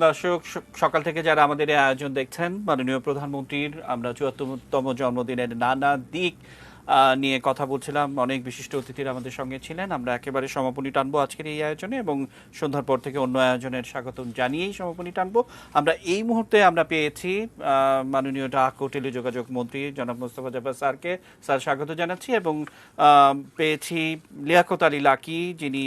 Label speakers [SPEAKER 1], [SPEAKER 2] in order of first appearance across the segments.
[SPEAKER 1] দর্শক, সকাল থেকে যারা আমাদের এই আয়োজন দেখছেন, মাননীয় প্রধানমন্ত্রীর আমরা ৭৪তম জন্মদিনের নানা দিক নিয়ে কথা বলছিলাম। অনেক বিশিষ্ট অতিথিরা আমাদের সঙ্গে ছিলেন। আমরা একেবারে সমাপনী টানবো আজকের এই আয়োজনে, এবং সন্ধ্যার পর থেকে অন্য আয়োজনের স্বাগত জানিয়েই সমাপনী টানবো। আমরা এই মুহূর্তে আমরা পেয়েছি মাননীয় ডাক ও টেলিযোগাযোগ মন্ত্রী জনাব মোস্তফা জব্বার স্যারকে। স্যার, স্বাগত জানাচ্ছি। এবং পেয়েছি লিয়াকত আলী লাকী, যিনি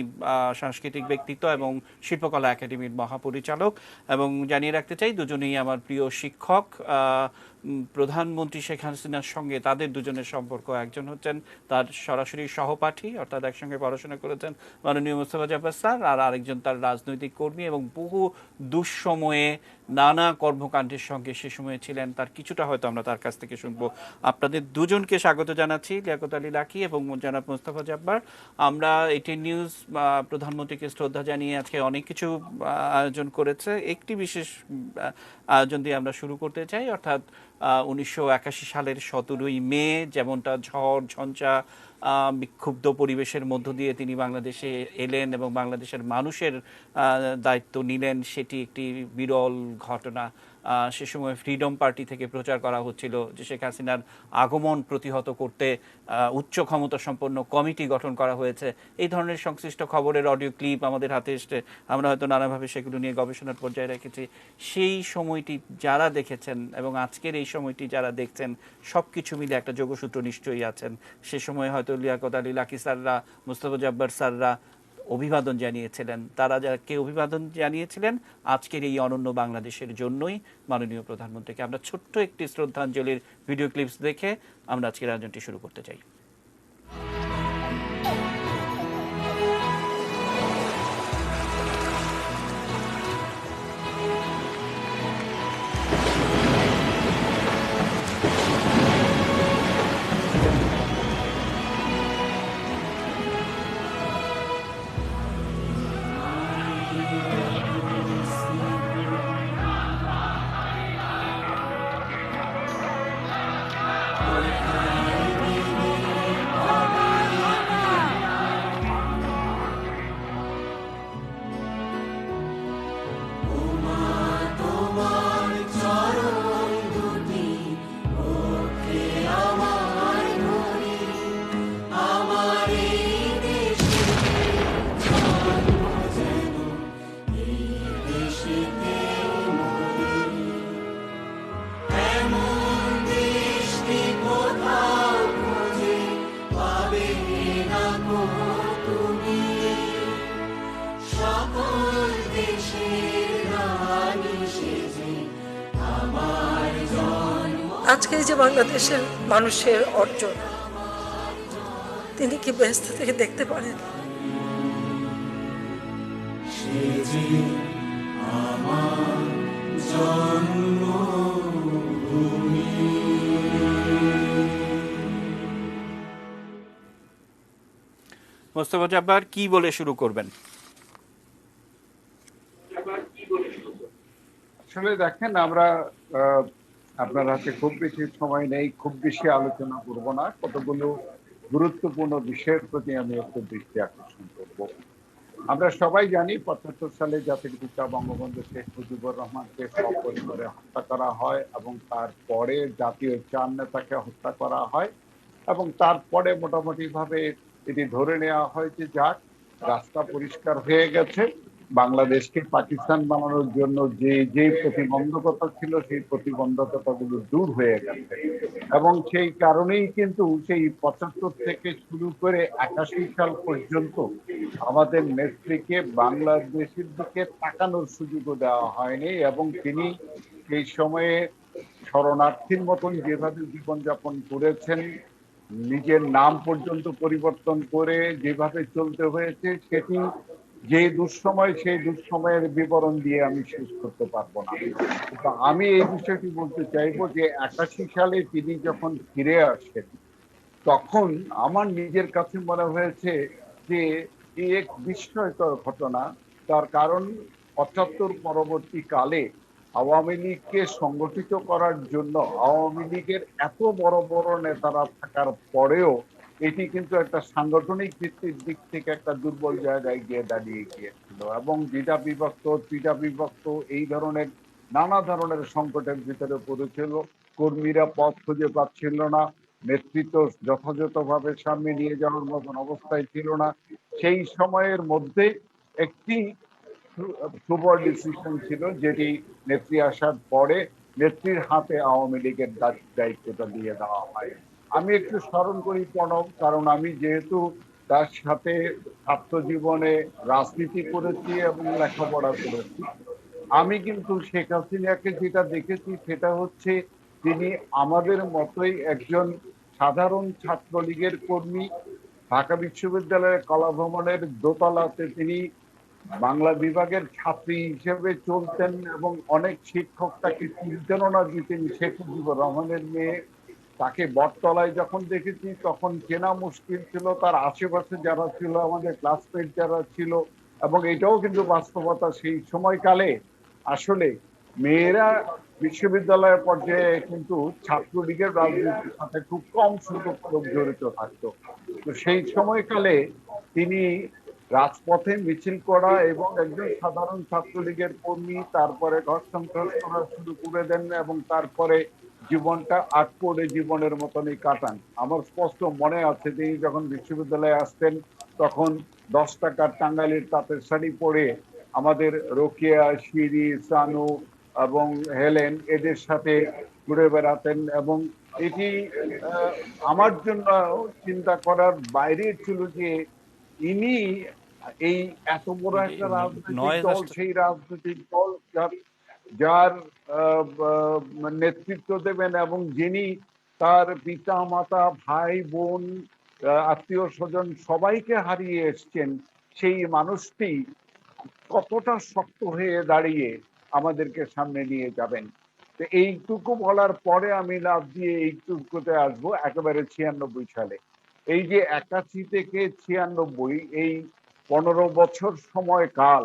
[SPEAKER 1] সাংস্কৃতিক ব্যক্তিত্ব এবং শিল্পকলা একাডেমির মহাপরিচালক। এবং জানিয়ে রাখতে চাই, দুজনেই আমার প্রিয় শিক্ষক। প্রধানমন্ত্রী শেখ হাসিনার সঙ্গে তাদের দুজনের সম্পর্ক, একজন হচ্ছেন তার সরাসরি সহপাঠী, অর্থাৎ একসঙ্গে পড়াশোনা করেছেন মাননীয় মোস্তফা জব্বার স্যার, আর আরেকজন তার রাজনৈতিক কর্মী, এবং বহু দুঃসময়ে নানা কর্মকাণ্ডের সঙ্গে সে সময়ে ছিলেন। তার কিছুটা হয়তো আমরা তার কাছ থেকে শুনবো। আপনাদের দুজনকে স্বাগত জানাচ্ছি, লিয়াকত আলী লাকী এবং জনাব মোস্তফা জব্বার। আমরা এটিএন নিউজ প্রধানমন্ত্রীকে শ্রদ্ধা জানিয়ে আজকে অনেক কিছু আয়োজন করেছে। একটি বিশেষ আয়োজন দিয়ে আমরা শুরু করতে চাই, অর্থাৎ ১৯৮১ সালের ১৭ই মে যেমনটা ঝড় ঝঞ্ঝা বিক্ষুব্ধ পরিবেশের মধ্য দিয়ে তিনি বাংলাদেশে এলেন এবং বাংলাদেশের মানুষের দায়িত্ব নিলেন, সেটি একটি বিরল ঘটনা। সে সময় ফ্রিডম পার্টি থেকে প্রচার করা হচ্ছিল যে শেখ হাসিনার আগমন প্রতিহত করতে উচ্চ ক্ষমতা সম্পন্ন কমিটি গঠন করা হয়েছে। এই ধরনের সংশ্লিষ্ট খবরের অডিও ক্লিপ আমাদের হাতে এসছে, আমরা হয়তো নানাভাবে সেগুলো নিয়ে গবেষণার পর্যায়ে রেখেছি। সেই সময়টি যারা দেখেছেন এবং আজকের এই সময়টি যারা দেখছেন, সব কিছু মিলে একটা যোগসূত্র নিশ্চয়ই আছেন। সে সময় হয়তো লিয়াকত আলী লাকী স্যাররা, মোস্তফা জব্বার স্যাররা অভিবাদন জানিয়েছিলেন। তারা যাকে অভিবাদন জানিয়েছিলেন আজকের এই অনন্য বাংলাদেশের জন্যই মাননীয় প্রধানমন্ত্রীকে। আমরা ছোট্ট একটি শ্রদ্ধাঞ্জলির ভিডিও ক্লিপস দেখে আমরা আজকের আয়োজনটি শুরু করতে চাই।
[SPEAKER 2] আজকে যে বাংলাদেশের মানুষের অর্জন, তিনি কি ব্যস্ত থেকে দেখতে পারেন?
[SPEAKER 1] মোস্তফা জব্বার, কি বলে শুরু করবেন?
[SPEAKER 3] আসলে দেখেন, আমরা আপনার হাতে খুব বেশি সময় নেই, খুব বেশি আলোচনা করব না। কতগুলো গুরুত্বপূর্ণ বিষয়ের প্রতি আমি একটু দৃষ্টি আকর্ষণ করব। আমরা সবাই জানি ৭৫ সালে জাতির পিতা বঙ্গবন্ধু শেখ মুজিবুর রহমানকে সপরিবারে হত্যা করা হয়, এবং তারপরে জাতীয় ৪ নেতাকে হত্যা করা হয়, এবং তারপরে মোটামুটি ভাবে এটি ধরে নেওয়া হয় যে যাক, রাস্তা পরিষ্কার হয়ে গেছে। বাংলাদেশকে পাকিস্তান বানানোর জন্য যে যে প্রতিবন্ধকতা ছিল, সেই প্রতিবন্ধকতাগুলো দূর হয়ে গেছে। এবং সেই কারণেই কিন্তু সেই ৭৫ থেকে শুরু করে ৮১ সাল পর্যন্ত আমাদের নেত্রীকে বাংলাদেশের দিকে তাকানোর সুযোগও দেওয়া হয়নি, এবং তিনি এই সময়ে শরণার্থীর মতন যেভাবে জীবনযাপন করেছেন, নিজের নাম পর্যন্ত পরিবর্তন করে যেভাবে চলতে হয়েছে, সেটি যে দুঃসময়, সেই দুঃসময়ের বিবরণ দিয়ে আমি শেষ করতে পারবো না। কিন্তু আমি এই বিষয়টি বলতে চাইবো যে ৮১ সালে তিনি যখন ফিরে আসেন, তখন আমার নিজের কাছে মনে হয়েছে যে এক বিস্ময়কর ঘটনা। তার কারণ ৭৫ পরবর্তীকালে আওয়ামী লীগকে সংগঠিত করার জন্য আওয়ামী লীগের এত বড় বড় নেতারা থাকার পরেও এটি কিন্তু একটা সাংগঠনিক ভিত্তির দিক থেকে একটা দুর্বল জায়গায় গিয়ে দাঁড়িয়ে গিয়েছিল, এবং দ্বিধা বিভক্ত তৃতীয়া বিভক্ত এই ধরনের নানা ধরনের সংকটের ভিতরে পড়েছিল। কর্মীরা পথ খুঁজে পাচ্ছিল না, নেতৃত্ব যথাযথভাবে সামনে নিয়ে যাওয়ার মতন অবস্থায় ছিল না। সেই সময়ের মধ্যে একটি সুপার ডিসিশন ছিল, যেটি নেত্রী আসার পরে নেত্রীর হাতে আওয়ামী লীগের দায়িত্বটা দিয়ে দেওয়া হয়। আমি একটু স্মরণ করি প্রণব, কারণ আমি যেহেতু তার সাথে ছাত্র জীবনে রাজনীতি করেছি এবং লেখাপড়া করেছি, আমি কিন্তু শেখ হাসিনাকে যেটা দেখেছি সেটা হচ্ছে তিনি আমাদের মতোই একজন সাধারণ ছাত্রলীগের কর্মী। ঢাকা বিশ্ববিদ্যালয়ের কলাভবনের দোতলাতে তিনি বাংলা বিভাগের ছাত্রী হিসেবে চলতেন, এবং অনেক শিক্ষক তাকে চিনতেনও না যে তিনি শেখ মুজিবুর রহমানের মেয়ে। তাকে বটতলায় যখন দেখেছি তখন চেনা মুশকিল ছিল, তার আশেপাশে যারা ছিল, আমাদের ক্লাসমেট যারা ছিল। এবং এটাও কিন্তু বাস্তবতা, সেই সময়কালে আসলে মেয়েরা বিশ্ববিদ্যালয়ের পর্যায়ে কিন্তু ছাত্রলীগের রাজনীতির সাথে খুব কম সংখ্যক লোক জড়িত থাকতো। তো সেই সময়কালে তিনি রাজপথে মিছিল করা এবং একজন সাধারণ ছাত্রলীগের কর্মী, তারপরে ঘর সংসার করা শুরু করে দেন, এবং তারপরে জীবনটা আট করে জীবনের মতনই কাটান। আমার স্পষ্ট মনে আছে তিনি যখন বিশ্ববিদ্যালয়ে আসতেন তখন 10 টাকার টাঙ্গাইলের তাঁতের শাড়ি পরে আমাদের রোকেয়া, শিরি, সানু এবং হেলেন এদের সাথে ঘুরে বেড়াতেন, এবং এটি আমার জন্য চিন্তা করার বাইরে ছিল যে ইনি এই এত বড় একটা রাজনৈতিক
[SPEAKER 1] নয়
[SPEAKER 3] দল, সেই রাজনৈতিক দল যার নেতৃত্ব দেবেন, এবং যিনি তার পিতা মাতা ভাই বোন আত্মীয় স্বজন সবাইকে হারিয়ে এসছেন, সেই মানুষটি কতটা শক্ত হয়ে দাঁড়িয়ে আমাদেরকে সামনে নিয়ে যাবেন। তো এইটুকু বলার পরে আমি লাভ দিয়ে এইটুকুতে আসবো একেবারে 96 সালে। এই যে 81 থেকে 96, এই 15 বছর সময়কাল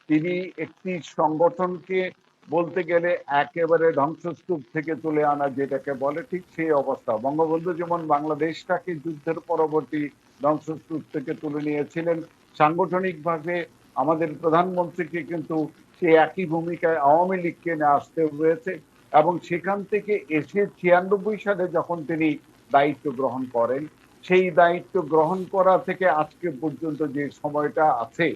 [SPEAKER 3] তিনি একটি সংগঠনকে বলতে গেলে একেবারে ধ্বংসস্তূপ থেকে তুলে আনা, যেটাকে বলে, ঠিক সেই অবস্থা। বঙ্গবন্ধু যেমন বাংলাদেশটাকে যুদ্ধের পরবর্তী ধ্বংসস্তূপ থেকে তুলে নিয়েছিলেন, সাংগঠনিকভাবে আমাদের প্রধানমন্ত্রীকে কিন্তু সেই একই ভূমিকায় আওয়ামী লীগকে নিয়ে আসতে হয়েছে। এবং সেখান থেকে এসে 96 সালে যখন তিনি দায়িত্ব গ্রহণ করেন, সেই দায়িত্ব গ্রহণ করা থেকে আজকে পর্যন্ত যে সময়টা আছে,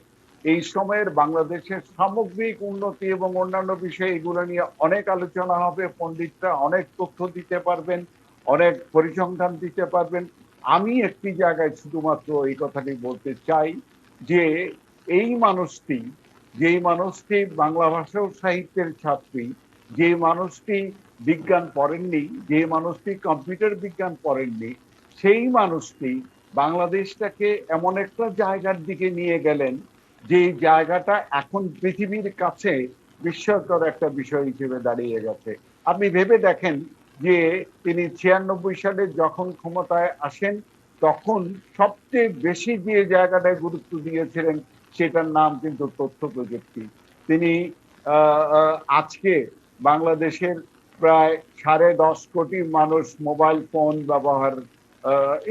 [SPEAKER 3] এই সময়ের বাংলাদেশের সামগ্রিক উন্নতি এবং অন্যান্য বিষয়, এগুলো নিয়ে অনেক আলোচনা হবে। পণ্ডিতরা অনেক তথ্য দিতে পারবেন, অনেক পরিসংখ্যান দিতে পারবেন। আমি একটি জায়গায় শুধুমাত্র এই কথাটি বলতে চাই যে এই মানুষটি, যেই মানুষটি বাংলা ভাষা ও সাহিত্যের ছাত্রী, যে মানুষটি বিজ্ঞান পড়েননি, যে মানুষটি কম্পিউটার বিজ্ঞান পড়েননি, সেই মানুষটি বাংলাদেশটাকে এমন একটা জায়গার দিকে নিয়ে গেলেন যে জায়গাটা এখন পৃথিবীর কাছে বিস্ময়কর একটা বিষয় হিসেবে দাঁড়িয়ে গেছে। আপনি ভেবে দেখেন যে তিনি 96 সালে যখন ক্ষমতায় আসেন তখন সবচেয়ে বেশি যে জায়গাটায় গুরুত্ব দিয়েছিলেন সেটার নাম কিন্তু তথ্য প্রযুক্তি। তিনি আজকে বাংলাদেশের প্রায় 10.5 কোটি মানুষ মোবাইল ফোন ব্যবহার,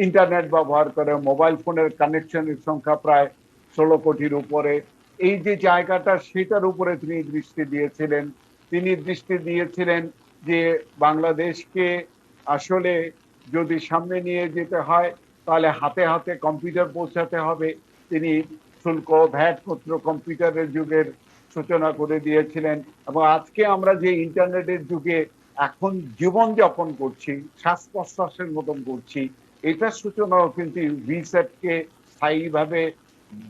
[SPEAKER 3] ইন্টারনেট ব্যবহার করে। মোবাইল ফোনের কানেকশনের সংখ্যা প্রায় 16 কোটির উপরে। এই যে জায়গাটা, সেটার উপরে তিনি দৃষ্টি দিয়েছিলেন। তিনি দৃষ্টি দিয়েছিলেন যে বাংলাদেশকে আসলে যদি সামনে নিয়ে যেতে হয় তাহলে হাতে হাতে কম্পিউটার পৌঁছাতে হবে। তিনি শুল্ক, ভ্যাট পত্র কম্পিউটারের যুগের সূচনা করে দিয়েছিলেন। এবং আজকে আমরা যে ইন্টারনেটের যুগে এখন জীবন যাপন করছি, শ্বাস প্রশ্বাসের মতন করছি, এটার সূচনাও কিন্তু ভিস্যাটকে স্থায়ীভাবে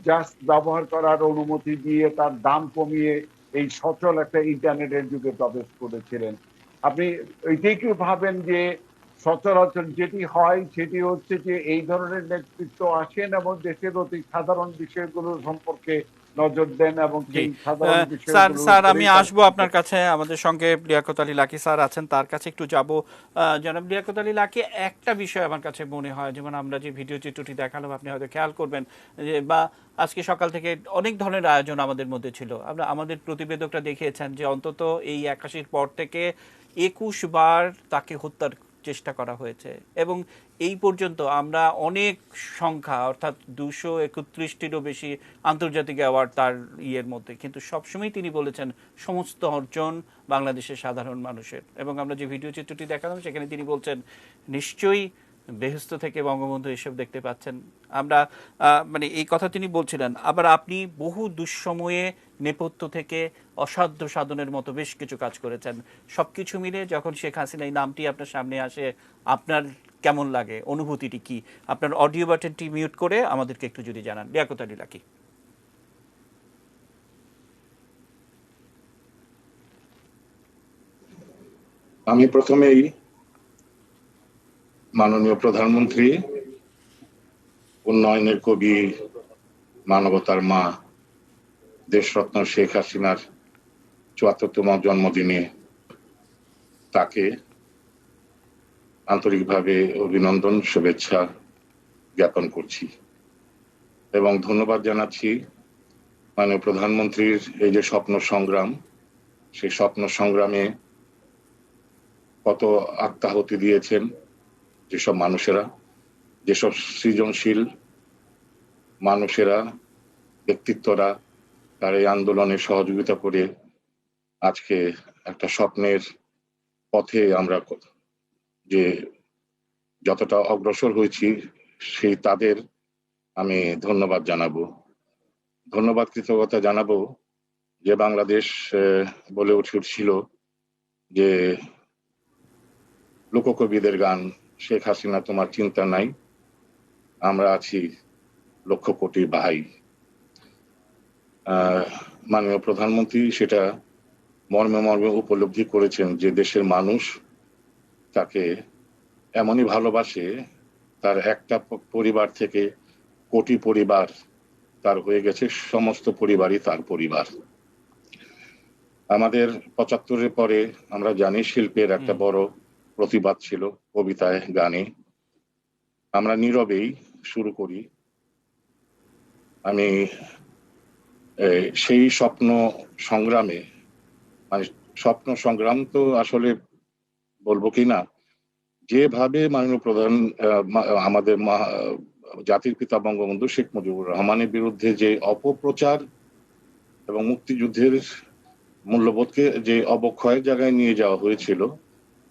[SPEAKER 3] জাস্ট ব্যবহার করার অনুমতি দিয়ে তার দাম কমিয়ে এই সচল একটা ইন্টারনেটের যুগে প্রবেশ করেছিলেন। আপনি এইটাই কি ভাবেন যে সচরাচর যেটি হয় সেটি হচ্ছে যে এই ধরনের নেতৃত্ব আসেন এবং দেশের অতি সাধারণ বিষয়গুলো সম্পর্কে নজর দেন, এবং সেই সাধারণ
[SPEAKER 1] স্যার
[SPEAKER 3] বিষয়গুলো
[SPEAKER 1] স্যার আমি আসবো আপনার কাছে। আমাদের সঙ্গে লিয়াকত আলী লাকী স্যার আছেন, তার কাছে একটু যাব। জনাব লিয়াকত আলী লাকী, একটা বিষয় আমার কাছে মনে হয়, যেমন আমরা যে ভিডিও চিত্রটি দেখালাম, আপনি হয়তো খেয়াল করবেন যে, বা আজকে সকাল থেকে অনেক ধরনের আয়োজন আমাদের মধ্যে ছিল। আমরা আমাদের প্রতিবেদকরা দেখিয়েছেন যে অন্তত এই 81 পর থেকে 21 বার তাকে হত্যার চেষ্টা করা হয়েছে, এবং এই পর্যন্ত আমরা অনেক সংখ্যা অর্থাৎ 231টিরও বেশি আন্তর্জাতিক অ্যাওয়ার্ড তার ইয়ের মধ্যে, কিন্তু সবসময় তিনি বলেছেন সমস্ত অর্জন বাংলাদেশের সাধারণ মানুষের। এবং আমরা যে ভিডিও চিত্রটি দেখালাম সেখানে তিনি বলছেন নিশ্চয়ই বেহেশত থেকে বঙ্গবন্ধু এসব দেখতে পাচ্ছেন। আমরা মানে এই কথা তিনি বলছিলেন। আবার আপনি বহু দুঃসময়ে নেপথ্য থেকে অসাধ্য সাধনের মতো বেশ কিছু কাজ করেছেন। সবকিছু মিলে যখন শেখ হাসিনা এই নামটি আপনার সামনে আসে আপনার কেমন লাগে, অনুভূতিটি কি? আপনার অডিও বাটনটি মিউট করে আমাদেরকে একটু যদি জানান। লিয়াকত আলী লাকী।
[SPEAKER 4] আমি প্রথমেই মাননীয় প্রধানমন্ত্রী, উন্নয়নের কবি, মানবতার মা, দেশরত্ন শেখ হাসিনার ৭৪তম জন্মদিনে তাকে আন্তরিকভাবে অভিনন্দন, শুভেচ্ছা জ্ঞাপন করছি এবং ধন্যবাদ জানাচ্ছি মাননীয় প্রধানমন্ত্রীর এই যে স্বপ্ন সংগ্রাম, সেই স্বপ্ন সংগ্রামে কত আত্মাহুতি দিয়েছেন যেসব মানুষেরা, যেসব সৃজনশীল মানুষেরা, ব্যক্তিত্বরা তার এই আন্দোলনে সহযোগিতা করে আজকে একটা স্বপ্নের পথে আমরা যে যতটা অগ্রসর হয়েছি, সেই তাদের আমি ধন্যবাদ জানাবো। ধন্যবাদ কৃতজ্ঞতা জানাবো যে বাংলাদেশ বলে উঠছিল যে লোককবিদের গান, শেখ হাসিনা তোমার চিন্তা নাই, আমরা আছি লক্ষ কোটি ভাই। মাননীয় প্রধানমন্ত্রী সেটা মর্মে মর্মে উপলব্ধি করেছেন যে দেশের মানুষ তাকে এমনই ভালোবাসে, তার একটা পরিবার থেকে কোটি পরিবার তার হয়ে গেছে, সমস্ত পরিবারই তার পরিবার। আমাদের ৭৫-এর পরে আমরা জানি শিল্পের একটা বড় প্রতিবাদ ছিল, কবিতায়, গানে। আমরা নীরবেই শুরু করি। আমি সেই স্বপ্ন সংগ্রামে, মানে স্বপ্ন সংগ্রাম তো আসলে বলবো কি না, যেভাবে মাননীয় প্রধান আমাদের জাতির পিতা বঙ্গবন্ধু শেখ মুজিবুর রহমানের বিরুদ্ধে যে অপপ্রচার এবং মুক্তিযুদ্ধের মূল্যবোধকে যে অবক্ষয়ের জায়গায় নিয়ে যাওয়া হয়েছিল,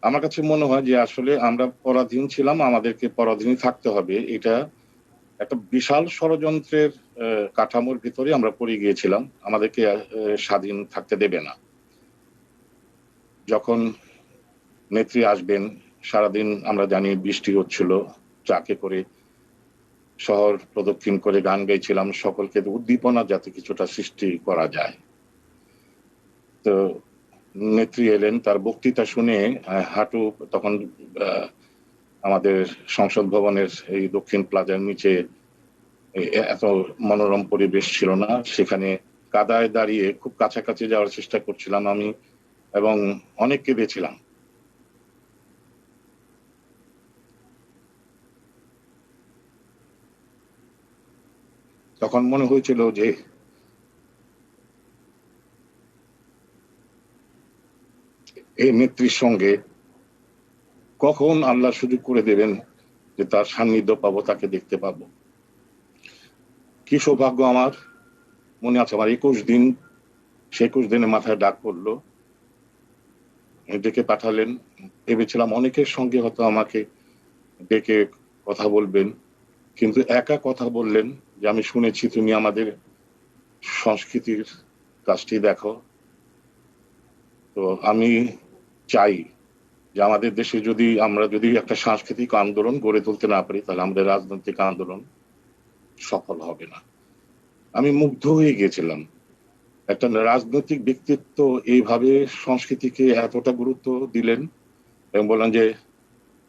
[SPEAKER 4] আমার কাছে মনে হয় যে আসলে আমরা পরাধীন ছিলাম, আমাদেরকে পরাধীনই থাকতে হবে, এটা একটা বিশাল ষড়যন্ত্রের কাঠামোর ভিতরে আমরা পড়ে গিয়েছিলাম, আমাদেরকে স্বাধীন থাকতে দেবে না। যখন নেত্রী আসবেন, সারাদিন আমরা জানি বৃষ্টি হচ্ছিল, ট্রাকে করে শহর প্রদক্ষিণ করে গান গাইছিলাম, সকলকে উদ্দীপনা যাতে কিছুটা সৃষ্টি করা যায়। তো নেত্রী এলেন, তার বক্তৃতা শুনে হাঁটু, তখন আমাদের সংসদ ভবনের এই দক্ষিণ প্লাজার নিচে এত মনোরম পরিবেশ ছিল না, সেখানে কাদায় দাঁড়িয়ে খুব কাছাকাছি যাওয়ার চেষ্টা করছিলাম আমি এবং অনেক কেঁদেছিলাম। তখন মনে হয়েছিল যে এই নেত্রীর সঙ্গে কখন আল্লাহ সুযোগ করে দেবেন যে তার সান্নিধ্য পাবো, তাকে দেখতে পাবো। কি সৌভাগ্য আমার, মনে আছে আমার ২১ দিন, সে ২১ দিনে মাথায় ডাক পড়লো, ডেকে পাঠালেন। ভেবেছিলাম অনেকের সঙ্গে হয়তো আমাকে ডেকে কথা বলবেন, কিন্তু একা কথা বললেন যে আমি শুনেছি তুমি আমাদের সংস্কৃতির কাজটি দেখো। তো আমি চাই যে আমাদের দেশে আমরা যদি একটা সাংস্কৃতিক আন্দোলন গড়ে তুলতে না পারি, তাহলে আমাদের রাজনৈতিক আন্দোলন সফল হবে না। আমি মুগ্ধ হয়ে গিয়েছিলাম, একটা রাজনৈতিক ব্যক্তিত্ব এইভাবে সংস্কৃতিকে এতটা গুরুত্ব দিলেন এবং বললেন যে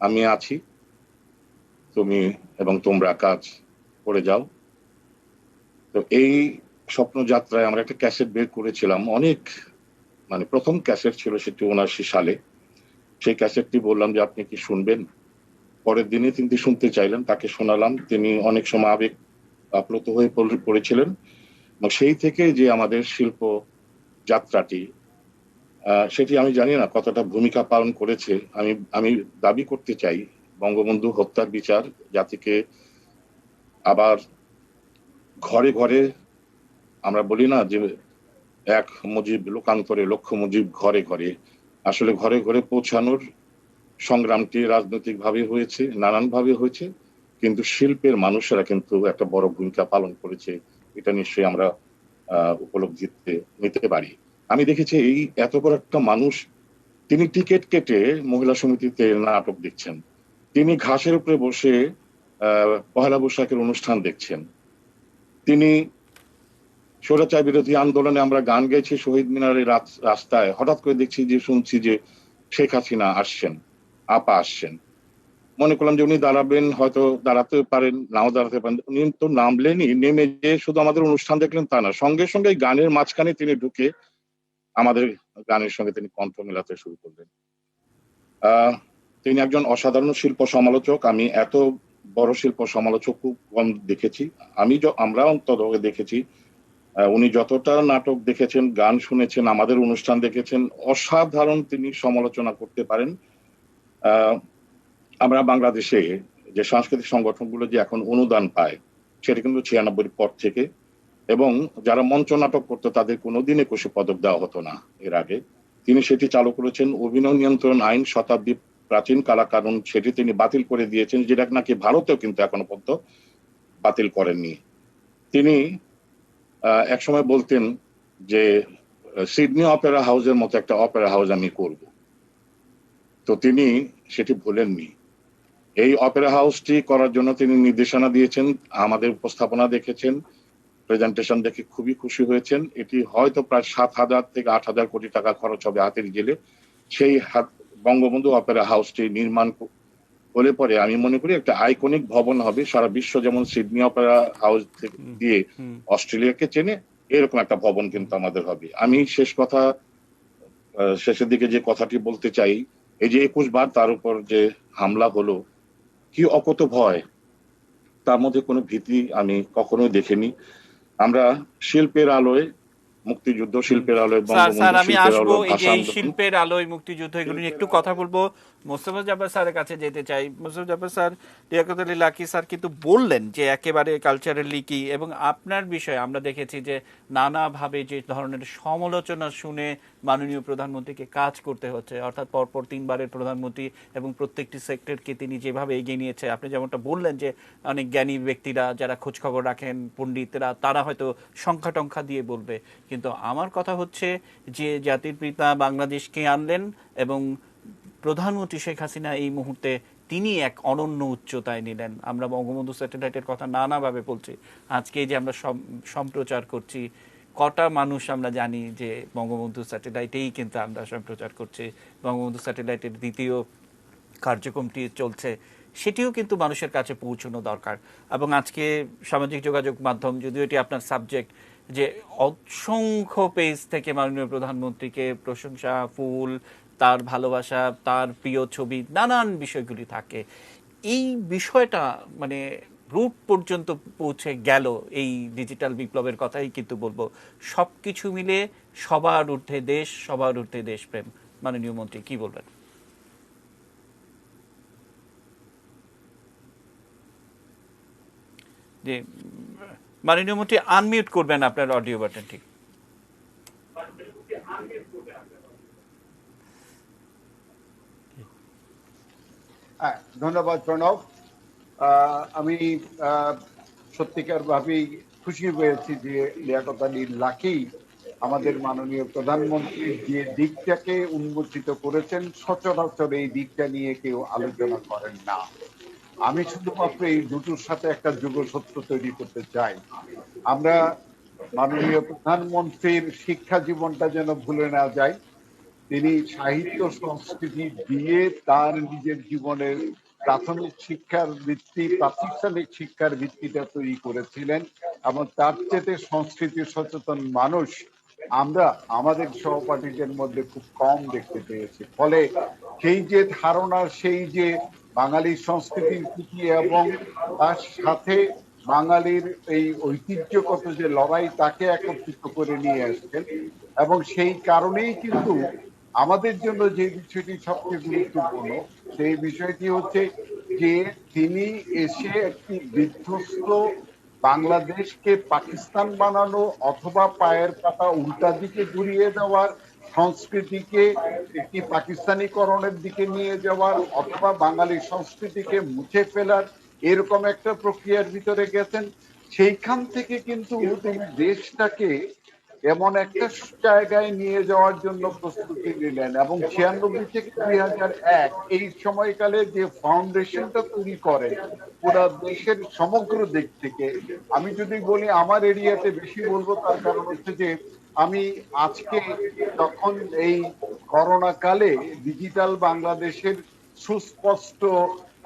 [SPEAKER 4] আমি আছি, তুমি এবং তোমরা কাজ করে যাও। তো এই স্বপ্নযাত্রায় আমরা একটা ক্যাসেট বের করেছিলাম, অনেক, মানে প্রথম ক্যাসেট ছিল সেটি ৭৯ সালে। সেই ক্যাসেটটি বললাম যে আপনি কি শুনবেন? পরের দিনে তিনি শুনতে চাইলেন, তাকে শোনালাম, তিনি অনেক সময় আবেগ আপ্লুত হয়ে পড়েছিলেন এবং সেই থেকে যে আমাদের শিল্প যাত্রাটি, সেটি আমি জানি না কতটা ভূমিকা পালন করেছে। আমি দাবি করতে চাই বঙ্গবন্ধু হত্যার বিচার জাতিকে আবার ঘরে ঘরে, আমরা বলি না যে এক মুজিব লোকান্তরে লক্ষ মুজিব ঘরে ঘরে, আসলে ঘরে ঘরে পৌঁছানোর সংগ্রামটি রাজনৈতিক ভাবে হয়েছে, নানান ভাবে হয়েছে, কিন্তু শিল্পের মানুষেরা কিন্তু একটা বড় ভূমিকা পালন করেছে। এটা নিশ্চয়ই আমরা উপলব্ধিতে নিতে পারি। আমি দেখেছি এই এত বড় একটা মানুষ, তিনি টিকিট কেটে মহিলা সমিতিতে নাটক দেখছেন, তিনি ঘাসের উপরে বসে পহেলা বৈশাখের অনুষ্ঠান দেখছেন, তিনি স্বৈরাচার বিরোধী আন্দোলনে আমরা গান গেয়েছি শহীদ মিনারের রাস্তায়, হঠাৎ করে দেখছি যে শুনছি যে শেখ হাসিনা আসছেন, আপা আসছেন। মনে করলাম যে উনি দাঁড়াবেন, হয়তো দাঁড়াতে পারেন, নাও দাঁড়াতে পারেন, উনি তো নামলেনই, নেমে যে শুধু আমাদের অনুষ্ঠান দেখলেন তা না, সঙ্গে সঙ্গে গানের মাঝখানে তিনি ঢুকে আমাদের গানের সঙ্গে তিনি কণ্ঠ মেলাতে শুরু করলেন। তিনি একজন অসাধারণ শিল্প সমালোচক। আমি এত বড় শিল্প সমালোচক খুব কম দেখেছি, আমরা অন্তত দেখেছি। উনি যতটা নাটক দেখেছেন, গান শুনেছেন, আমাদের অনুষ্ঠান দেখেছেন, অসাধারণ তিনি সমালোচনা করতে পারেন। আমরা বাংলাদেশে যে সাংস্কৃতিক সংগঠনগুলো যে এখন অনুদান পায়, সেটা কিন্তু 96 পর থেকে, এবং যারা মঞ্চ নাটক করতো তাদের কোনোদিন 21 পদক দেওয়া হতো না এর আগে। তিনি সেটি চালু করেছেন। অভিনয় নিয়ন্ত্রণ আইন শতাব্দী প্রাচীন কালাকানুন, সেটি তিনি বাতিল করে দিয়েছেন, যেটা নাকি ভারতেও কিন্তু এখনো পর্যন্ত বাতিল করেননি। তিনি একসময় বলতেন যে সিডনি অপেরা হাউসের মতো একটা অপেরা হাউস আমি করব, তো তিনি সেটি ভুলেননি। এই অপেরা হাউসটি করার জন্য তিনি নির্দেশনা দিয়েছেন, আমাদের উপস্থাপনা দেখেছেন, প্রেজেন্টেশন দেখে খুবই খুশি হয়েছেন। এটি হয়তো প্রায় 7,000 থেকে 8,000 কোটি টাকা খরচ হবে হাতের গেলে। সেই বঙ্গবন্ধু অপেরা হাউসটি নির্মাণ হলে পরে আমি মনে করি একটা আইকনিক ভবন হবে, সারা বিশ্ব যেমন সিডনি অপেরা হাউস দিয়ে অস্ট্রেলিয়াকে চেনে, এরকম একটা ভবন কিন্তু আমাদের হবে। আমি শেষের দিকে যে কথাটি বলতে চাই, এই যে 21 বার তার উপর যে হামলা হলো, কি অকত ভয়, তার মধ্যে কোনো ভীতি আমি কখনোই দেখিনি। আমরা শিল্পের আলোয়, মুক্তিযুদ্ধ শিল্পের আলোয়,
[SPEAKER 1] স্যার আমি
[SPEAKER 4] শিল্পের
[SPEAKER 1] আসবো
[SPEAKER 4] আলোয়,
[SPEAKER 1] এই যে
[SPEAKER 4] ভাষা
[SPEAKER 1] এই শিল্পের আলোয়, মুক্তিযুদ্ধ, এগুলো নিয়ে একটু কথা বলবো। মোস্তফা জাফর স্যারের কাছে যেতে চাই। মোস্তফা জাফর স্যার, লিয়াকত আলী লাকী স্যার কিন্তু বললেন যে একেবারে কালচারালি কি, এবং আপনার বিষয়ে আমরা দেখেছি যে নানাভাবে যে ধরনের সমালোচনা শুনে মাননীয় প্রধানমন্ত্রীকে কাজ করতে হচ্ছে, অর্থাৎ পরপর 3 বারের প্রধানমন্ত্রী, এবং প্রত্যেকটি সেক্টরকে তিনি যেভাবে এগিয়ে নিয়েছে, আপনি যেমনটা বললেন যে অনেক জ্ঞানী ব্যক্তিরা যারা খোঁজখবর রাখেন, পণ্ডিতরা, তারা হয়তো সংখ্যা টংখ্যা দিয়ে বলবে, কিন্তু আমার কথা হচ্ছে যে জাতির পিতা বাংলাদেশকে আনলেন, এবং প্রধানমন্ত্রী শেখ হাসিনা এই মুহূর্তে তিনি এক অনন্য উচ্চতায় নিলেন। আমরা বঙ্গবন্ধু স্যাটেলাইটের কথা নানাভাবে বলছি, আজকে যে আমরা সম্প্রচার করছি, কটা মানুষ আমরা জানি যে বঙ্গবন্ধু স্যাটেলাইটেই কিন্তু আমরা সম্প্রচার করছি, বঙ্গবন্ধু স্যাটেলাইটের দ্বিতীয় কার্যক্রমটি চলছে, সেটিও কিন্তু মানুষের কাছে পৌঁছানো দরকার। এবং আজকে সামাজিক যোগাযোগ মাধ্যম, যদিও এটি আপনার সাবজেক্ট, যে অসংখ্য পেজ থেকে মাননীয় প্রধানমন্ত্রীকে প্রশংসা, ফুল, তার ভালোবাসা, তার প্রিয় ছবি, নানান বিষয়গুলি থাকে। এই বিষয়টা মানে রুট পর্যন্ত পৌঁছে গেল, এই ডিজিটাল বিপ্লবের কথাই কিন্তু বলবো। সব কিছু মিলে সবার ঊর্ধ্বে দেশ, সবার ঊর্ধ্বে দেশপ্রেম। মাননীয় মন্ত্রী, কি বলবেন? যে মাননীয় মন্ত্রী আনমিউট করবেন আপনার অডিও বাটনটি।
[SPEAKER 3] ধন্যবাদ প্রণব। আমি সত্যিকার ভাবেই খুশি হয়েছি যে লিয়াকত আলী লাকী আমাদের মাননীয় প্রধানমন্ত্রীর যে দিকটাকে উন্মোচিত করেছেন, সচরাচর এই দিকটা নিয়ে কেউ আলোচনা করেন না। আমি শুধুমাত্র এই দুটোর সাথে একটা যোগসূত্র তৈরি করতে চাই। আমরা মাননীয় প্রধানমন্ত্রীর শিক্ষা জীবনটা যেন ভুলে না যাই। তিনি সাহিত্য সংস্কৃতি দিয়ে তার নিজের জীবনের প্রাথমিক প্রাতিষ্ঠানিক শিক্ষার ভিত্তিটা তৈরি করেছিলেন, এবং তার চেয়ে সংস্কৃতি সচেতন মানুষ আমরা আমাদের সহপাঠীদের মধ্যে খুব কম দেখতে পেয়েছি। ফলে সেই যে ধারণা, সেই যে বাঙালির সংস্কৃতির প্রতি এবং তার সাথে বাঙালির এই ঐতিহ্যগত যে লড়াই, তাকে একত্রিত করে নিয়ে আসছেন। এবং সেই কারণেই কিন্তু আমাদের জন্য যে বিষয়টি সবচেয়ে গুরুত্বপূর্ণ, সেই বিষয়টি হচ্ছে যে তিনি এসে একটি বিধ্বস্ত বাংলাদেশকে পাকিস্তান বানানো অথবা পায়ের পাতা উল্টা দিকে ঘুরিয়ে দেওয়ার, সংস্কৃতিকে একটি পাকিস্তানিকরণের দিকে নিয়ে যাওয়ার অথবা বাঙালি সংস্কৃতিকে মুছে ফেলার এরকম একটা প্রক্রিয়ার ভিতরে গেছেন। সেইখান থেকে কিন্তু তিনি দেশটাকে এমন একটা জায়গায় নিয়ে যাওয়ার জন্য প্রস্তুতি নিলেন এবং 96 থেকে 2001 এই সময়কালে যে ফাউন্ডেশনটা তৈরি করেন পুরো দেশের সমগ্র দিক থেকে। আমি যদি বলি আমার এরিয়াতে বেশি বলবো, তার কারণ হচ্ছে যে আমি আজকে যখন এই করোনা কালে ডিজিটাল বাংলাদেশের সুস্পষ্ট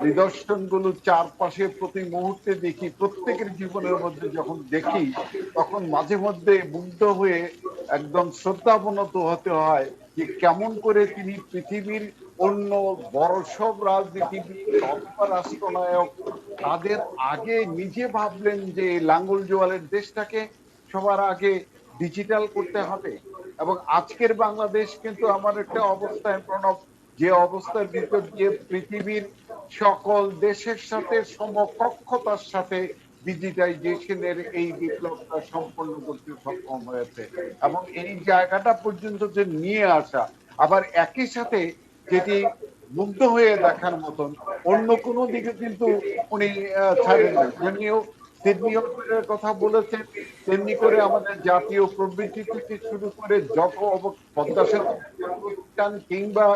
[SPEAKER 3] নিদর্শনগুলো চারপাশে প্রতি মুহূর্তে দেখি, প্রত্যেকের জীবনের মধ্যে যখন দেখি, তখন মাঝে মধ্যে মুগ্ধ হয়ে একদম শ্রদ্ধাবনত হতে হয় যে কেমন করে তিনি পৃথিবীর অন্য বড় সব রাজনীতিবিদ অথবা রাষ্ট্রনায়ক তাদের আগে নিজে ভাবলেন যে লাঙ্গল জোয়ালের দেশটাকে সবার আগে ডিজিটাল করতে হবে। এবং আজকের বাংলাদেশ কিন্তু আমার একটা অবস্থায় প্রণব, যে অবস্থার ভিতর দিয়ে পৃথিবীর সকল দেশের সাথে সমকক্ষতার সাথে ডিজিটাইজেশনের এই বিপ্লবটা সম্পন্ন করতে সক্ষম হয়েছে। এবং এই জায়গাটা পর্যন্ত যে নিয়ে আসা, আবার একই সাথে যেটি মুগ্ধ হয়ে দেখার মতন অন্য কোনো দিকে কিন্তু উনি ছাড়েন না। যেমনিও সিডনি অপেরার কথা বলেছেন, তেমনি করে আমাদের জাতীয় প্রবৃত্তি থেকে শুরু করে যত পদ্মা সেতু প্রতিষ্ঠান কিংবা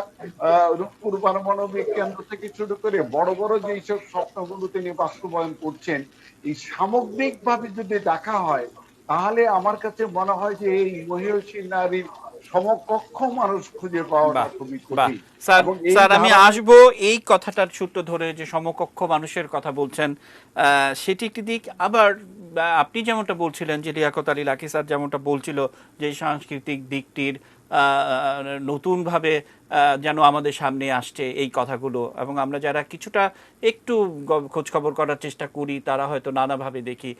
[SPEAKER 3] রূপপুর পারমাণবিক কেন্দ্র থেকে শুরু করে বড় বড় যেসব স্বপ্নগুলো তিনি বাস্তবায়ন করছেন, এই সামগ্রিকভাবে যদি দেখা হয় তাহলে আমার কাছে মনে হয় যে এই মহিষী নারীর সমকক্ষ মানুষ খুঁজে পাওয়াটা
[SPEAKER 1] বাহ
[SPEAKER 3] খুবই
[SPEAKER 1] বাহ
[SPEAKER 3] কঠিন।
[SPEAKER 1] স্যার,
[SPEAKER 3] এবং এই
[SPEAKER 1] স্যার আমি আসবো এই কথাটার সূত্র ধরে যে সমকক্ষ মানুষের কথা বলছেন, সেটি একটি দিক। আবার আপনি যেমনটা বলছিলেন যে লিয়াকত আলী লাকী স্যার যেমনটা বলছিল যে সাংস্কৃতিক দিকটির নতুনভাবে যেন আমাদের সামনে আসছে এই কথাগুলো, এবং আমরা যারা কিছুটা একটু খোঁজখবর করার চেষ্টা করি তারা হয়তো নানাভাবে দেখি।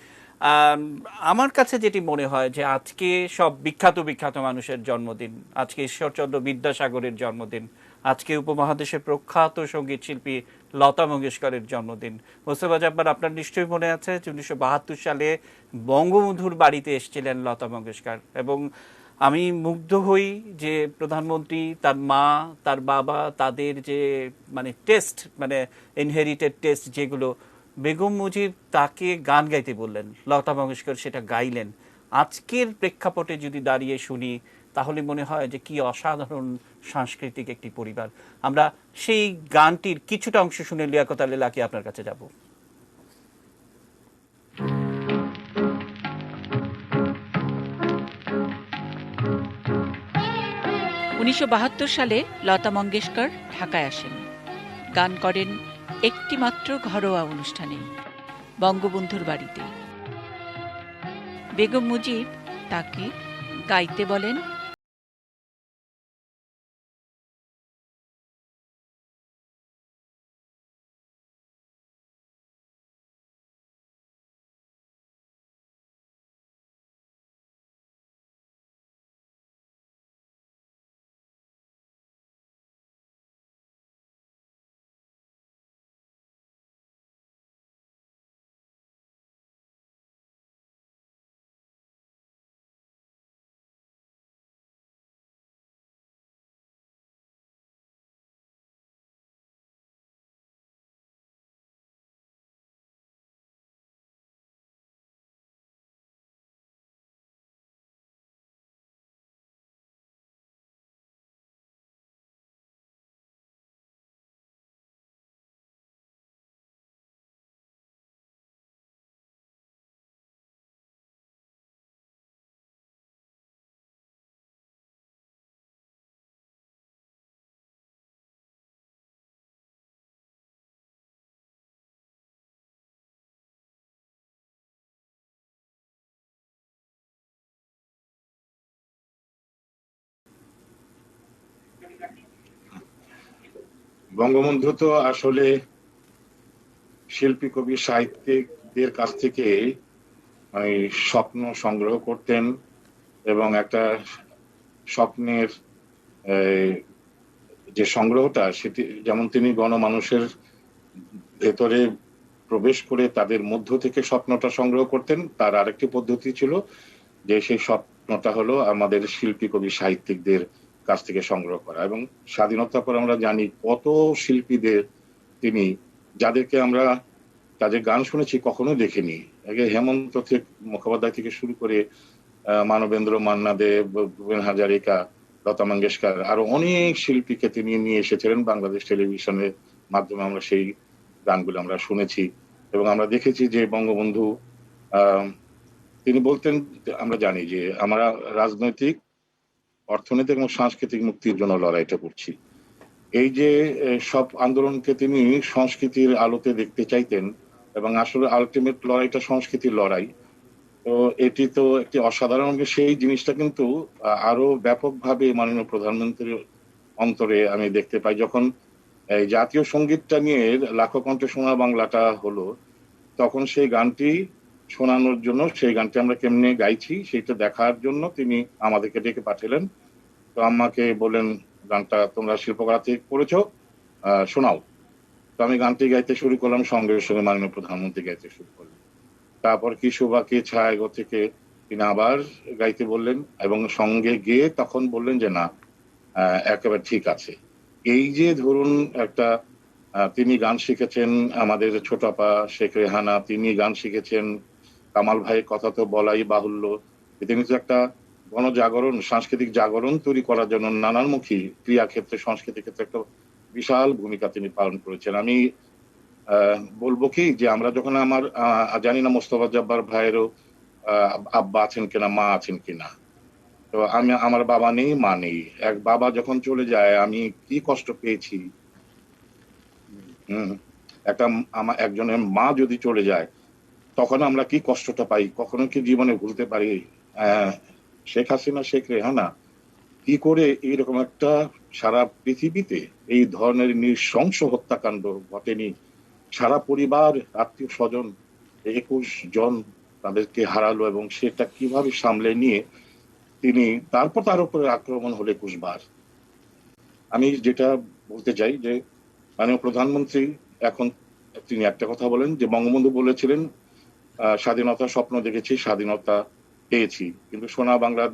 [SPEAKER 1] আমার কাছে যেটি মনে হয় যে আজকে সব বিখ্যাত বিখ্যাত মানুষের জন্মদিন, আজকে ঈশ্বরচন্দ্র বিদ্যাসাগরের জন্মদিন, আজকে উপমহাদেশের প্রখ্যাত সঙ্গীত শিল্পী লতা মঙ্গেশকরের জন্মদিন। মোস্তফা জব্বার, আপনার নিশ্চয়ই মনে আছে যে 1972 সালে বঙ্গবন্ধুর বাড়িতে এসেছিলেন লতা মঙ্গেশকর, এবং আমি মুগ্ধ হই যে প্রধানমন্ত্রী, তার মা, তার বাবা, তাদের যে মানে টেস্ট, মানে ইনহেরিটেড টেস্ট যেগুলো, বেগম মুজিব তাকে গান গাইতে বললেন, লতা মঙ্গেশকর সেটা গাইলেন। আজকের প্রেক্ষাপটে যদি দাঁড়িয়ে শুনি তাহলে মনে হয় যে কি অসাধারণ সাংস্কৃতিক একটি পরিবার। আমরা সেই গানটির কিছুটা অংশ শুনে লিয়াকত আলী লাকী আপনার কাছে যাব।
[SPEAKER 5] 1972 সালে লতা মঙ্গেশকর ঢাকায় আসেন, গান করেন একটিমাত্র ঘরোয়া অনুষ্ঠানে, বঙ্গবন্ধুর বাড়িতে। বেগম মুজিব তাকে গাইতে বলেন।
[SPEAKER 4] বঙ্গবন্ধু তো আসলে শিল্পী, কবি, সাহিত্যিকদের কাছ থেকে স্বপ্ন সংগ্রহ করতেন, এবং একটা স্বপ্নের যে সংগ্রহটা, সেটি যেমন তিনি গণমানুষের ভেতরে প্রবেশ করে তাদের মধ্য থেকে স্বপ্নটা সংগ্রহ করতেন। তার আরেকটি পদ্ধতি ছিল যে সেই স্বপ্নটা হলো আমাদের শিল্পী কবি সাহিত্যিকদের কাছ থেকে সংগ্রহ করা। এবং স্বাধীনতার পর আমরা জানি কত শিল্পীদের তিনি, যাদেরকে আমরা তাদের গান শুনেছি কখনো দেখিনি। আগে হেমন্ত মুখোপাধ্যায় থেকে শুরু করে মানবেন্দ্র, মান্না দে, ভূপেন হাজারিকা, লতা মঙ্গেশকর, আরো অনেক শিল্পীকে তিনি নিয়ে এসেছিলেন বাংলাদেশ টেলিভিশনের মাধ্যমে। আমরা সেই গানগুলো আমরা শুনেছি এবং আমরা দেখেছি যে বঙ্গবন্ধু তিনি বলতেন, আমরা জানি যে আমরা রাজনৈতিক, অর্থনৈতিক এবং সাংস্কৃতিক মুক্তির জন্য লড়াইটা করছি। এই যে সব আন্দোলনকে তিনি সংস্কৃতির আলোতে দেখতে চাইতেন এবং আসলে আলটিমেট লড়াইটা সংস্কৃতির লড়াই। তো এটি তো একটি অসাধারণ, সেই জিনিসটা কিন্তু আরো ব্যাপকভাবে মাননীয় প্রধানমন্ত্রীর অন্তরে আমি দেখতে পাই। যখন এই জাতীয় সঙ্গীতটা নিয়ে লাখো কণ্ঠে সোনার বাংলাটা হলো, তখন সেই গানটি শোনানোর জন্য, সেই গানটি আমরা কেমনে গাইছি সেটা দেখার জন্য তিনি আমাদেরকে ডেকে পাঠালেন। তো আমাকে বললেন, গানটা তোমরা শিল্পকলা থেকে করেছো, শোনাও। তো আমি গানটি গাইতে শুরু করলাম, সঙ্গে সঙ্গে মাননীয় প্রধানমন্ত্রী গাইতে শুরু করলেন। তারপর কি শোভা কি ছায় গো থেকে তিনি আবার গাইতে বললেন এবং সঙ্গে গেয়ে তখন বললেন যে না, একেবারে ঠিক আছে। এই যে ধরুন একটা তিনি গান শিখেছেন, আমাদের ছোট আপা শেখ রেহানা তিনি গান শিখেছেন, কামাল ভাইয়ের কথা তো বলাই বাহুল্য। তিনি তো একটা গণজাগরণ, সাংস্কৃতিক জাগরণ তৈরি করার জন্য নানানমুখী ক্রিয়াক্ষেত্রে, সংস্কৃতি ক্ষেত্রে একটা বিশাল ভূমিকা তিনি পালন করেছেন। আমি বলবো কি যে আমরা যখন আমার জানি না মোস্তফা জব্বার ভাইয়েরও আব্বা আছেন কিনা, মা আছেন কিনা। তো আমি, আমার বাবা নেই, মা নেই। এক বাবা যখন চলে যায় আমি কি কষ্ট পেয়েছি। একটা আমার একজনের মা যদি চলে যায় তখন আমরা কি কষ্টটা পাই, কখনো কি জীবনে ভুলতে পারি? শেখ হাসিনা, শেখ রেহানা কি করে এইরকম একটা, সারা পৃথিবীতে এই ধরনের নৃশংস হত্যাকাণ্ড ঘটেনি। সারা পরিবার, আত্মীয় স্বজন 21 জন তাদেরকে হারালো এবং সেটা কিভাবে সামলে নিয়ে তিনি, তারপর তার উপরে আক্রমণ হলো 21 বার। আমি যেটা বলতে চাই যে মাননীয় প্রধানমন্ত্রী এখন তিনি একটা কথা বলেন যে বঙ্গবন্ধু বলেছিলেন স্বাধীনতার স্বপ্ন দেখেছি, স্বাধীনতা পেয়েছি, কিন্তু সোনা বাংলার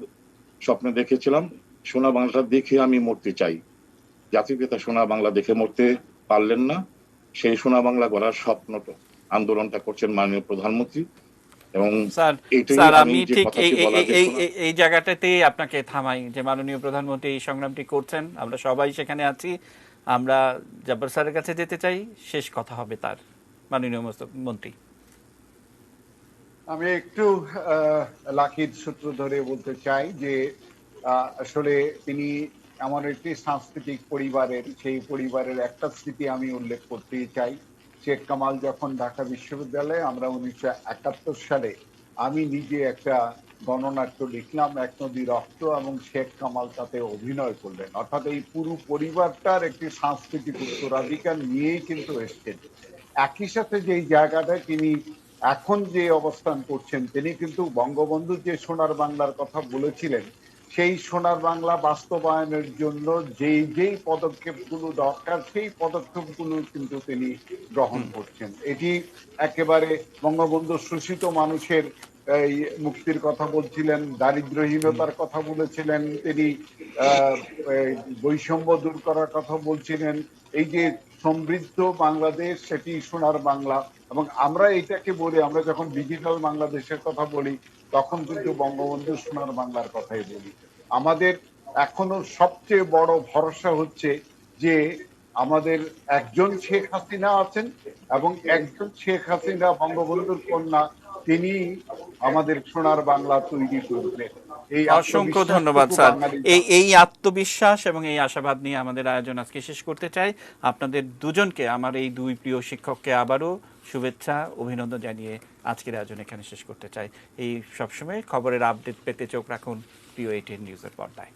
[SPEAKER 4] স্বপ্ন দেখেছিলাম, সোনা বাংলা দেখে আমি মরতে চাই। জাতির পিতা সোনা বাংলা দেখে মরতে পারলেন না, সেই সোনা বাংলা গড়ার স্বপ্নটা, আন্দোলনটা করছেন মাননীয় প্রধানমন্ত্রী। এবং
[SPEAKER 1] স্যার আমি ঠিক এই জায়গাটাতেই আপনাকে থামাই যে মাননীয় প্রধানমন্ত্রী এই সংগ্রামটি করছেন, আমরা সবাই সেখানে আছি। আমরা জব্বার স্যারের কাছে যেতে চাই, শেষ কথা হবে তার। মাননীয় মন্ত্রী,
[SPEAKER 3] আমি একটু লাকির সূত্র ধরে বলতে চাই যে আসলে তিনি আমার একটি সাংস্কৃতিক পরিবারের, সেই পরিবারের একটা স্মৃতি আমি উল্লেখ করতেই চাই। শেখ কামাল যখন ঢাকা বিশ্ববিদ্যালয়ে, আমরা 1971 সালে আমি নিজে একটা গণনাট্য লিখলাম, এক নদী রক্ত, এবং শেখ কামাল তাতে অভিনয় করলেন। অর্থাৎ এই পুরো পরিবারটার একটি সাংস্কৃতিক উত্তরাধিকার নিয়েই কিন্তু এসছেন। একই সাথে যেই জায়গাটায় তিনি এখন যে অবস্থান করছেন, তিনি কিন্তু বঙ্গবন্ধু যে সোনার বাংলার কথা বলেছিলেন, সেই সোনার বাংলা বাস্তবায়নের জন্য যেই পদক্ষেপগুলো দরকার সেই পদক্ষেপগুলো কিন্তু তিনি গ্রহণ করছেন। এটি একেবারে বঙ্গবন্ধু শোষিত মানুষের এই মুক্তির কথা বলছিলেন, দারিদ্র্যহীনতার কথা বলেছিলেন, তিনি বৈষম্য দূর করার কথা বলছিলেন। এই যে সমৃদ্ধ বাংলাদেশ, সেটি সোনার বাংলা। এবং আমরা এইটাকে বলি, আমরা যখন ডিজিটাল বাংলাদেশের কথা বলি তখন কিন্তু বঙ্গবন্ধু সোনার বাংলার কথাই বলি। আমাদের এখনো সবচেয়ে বড় ভরসা হচ্ছে যে আমাদের একজন শেখ হাসিনা আছেন এবং একজন শেখ হাসিনা বঙ্গবন্ধুর কন্যা, তিনি আমাদের সোনার বাংলা তৈরি করবেন।
[SPEAKER 1] অসংখ্য ধন্যবাদ স্যার। এই আত্মবিশ্বাস এবং এই আশাবাদ নিয়ে আমাদের আয়োজন আজকে শেষ করতে চাই। আপনাদের দুজনকে, আমার এই দুই প্রিয় শিক্ষককে আবারও শুভেচ্ছা, অভিনন্দন জানিয়ে আজকের আয়োজন এখানে শেষ করতে চাই। এই সবসময় খবরের আপডেট পেতে চোখ রাখুন প্রিয় ATN নিউজের পর্দায়।